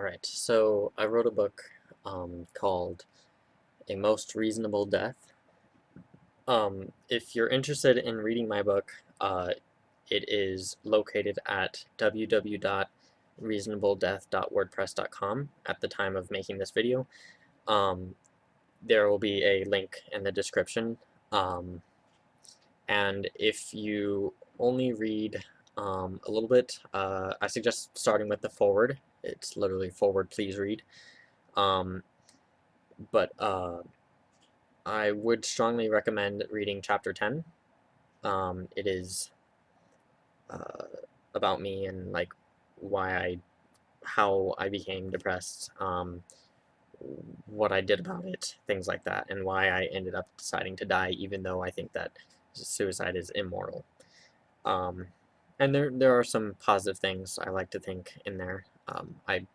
Alright, so I wrote a book called A Most Reasonable Death. If you're interested in reading my book, it is located at www.reasonabledeath.wordpress.com at the time of making this video. Um, there will be a link in the description. And if you only read a little bit, I suggest starting with the foreword. It's literally foreword, please read. Um, but I would strongly recommend reading chapter 10. It is uh, about me and like how I became depressed, what I did about it, things like that, and why I ended up deciding to die, even though I think that suicide is immoral. Um, and there are some positive things I like to think in there. I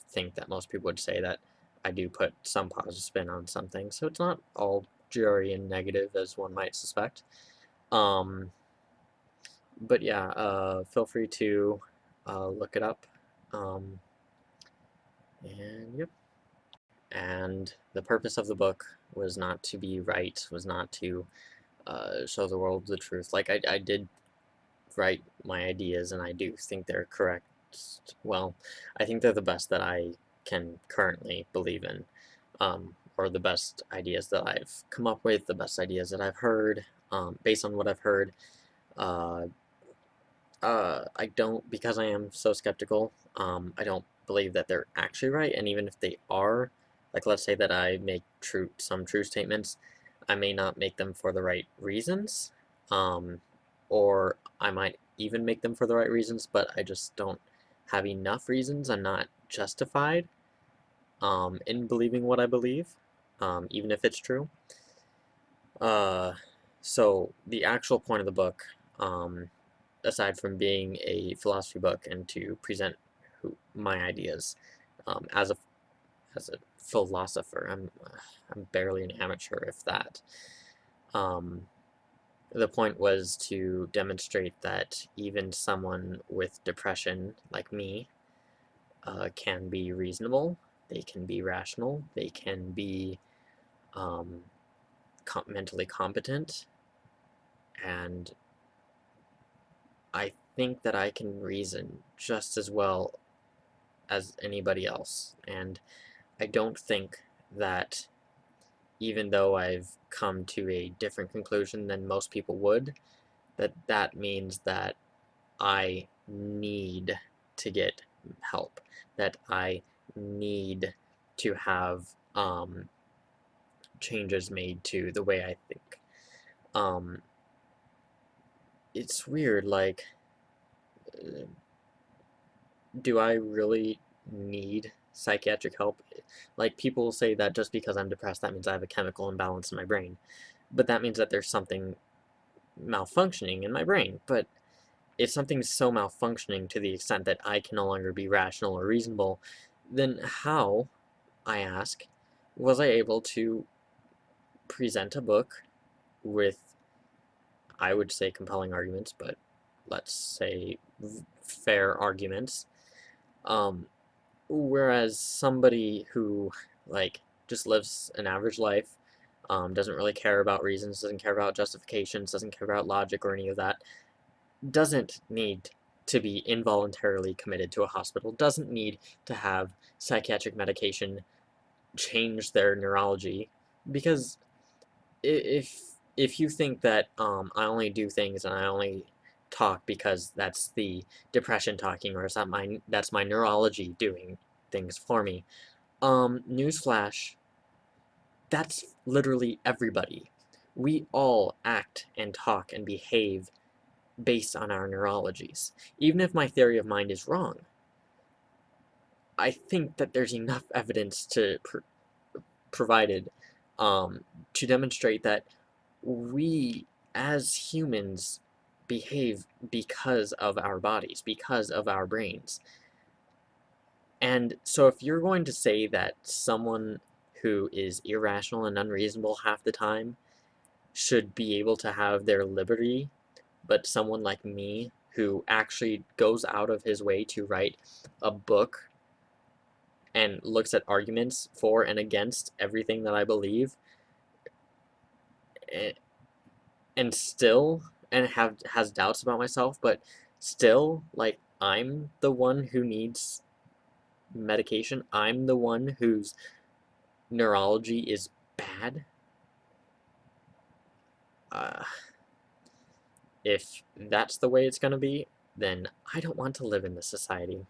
think that most people would say that I do put some positive spin on some things, so it's not all dreary and negative as one might suspect. Um, but yeah, feel free to look it up. Um, and yep. And the purpose of the book was not to be right, was not to show the world the truth. Like I did write my ideas, and I do think they're correct. Well, I think they're the best that I can currently believe in, or the best ideas that I've come up with, the best ideas that I've heard, based on what I've heard. Uh, I don't, because I am so skeptical, I don't believe that they're actually right, and even if they are, like let's say that I make some true statements, I may not make them for the right reasons, or I might even make them for the right reasons, but I just don't have enough reasons. I'm not justified in believing what I believe, even if it's true. Uh, so the actual point of the book, aside from being a philosophy book and to present my ideas as a philosopher, I'm barely an amateur, if that. Um, the point was to demonstrate that even someone with depression like me can be reasonable, they can be rational, they can be um, mentally competent, and I think that I can reason just as well as anybody else. And I don't think that even though I've come to a different conclusion than most people would, that means that I need to get help, that I need to have changes made to the way I think. Um, it's weird, like, uh, do I really need psychiatric help? Like, people say that just because I'm depressed, that means I have a chemical imbalance in my brain. But that means that there's something malfunctioning in my brain. But if something's so malfunctioning to the extent that I can no longer be rational or reasonable, then how, I ask, was I able to present a book with, I would say, compelling arguments, but let's say fair arguments, um, whereas somebody who, like, just lives an average life, doesn't really care about reasons, doesn't care about justifications, doesn't care about logic or any of that, doesn't need to be involuntarily committed to a hospital, doesn't need to have psychiatric medication change their neurology, because if you think that I only do things and I only talk because that's the depression talking, or is that's my neurology doing things for me, newsflash, that's literally everybody. We all act and talk and behave based on our neurologies. Even if my theory of mind is wrong, I think that there's enough evidence provided to demonstrate that we as humans behave because of our bodies, because of our brains. And so if you're going to say that someone who is irrational and unreasonable half the time should be able to have their liberty, but someone like me who actually goes out of his way to write a book and looks at arguments for and against everything that I believe, and still and has doubts about myself, but still, like, I'm the one who needs medication. I'm the one whose neurology is bad. Uh, if that's the way it's gonna be, then I don't want to live in this society.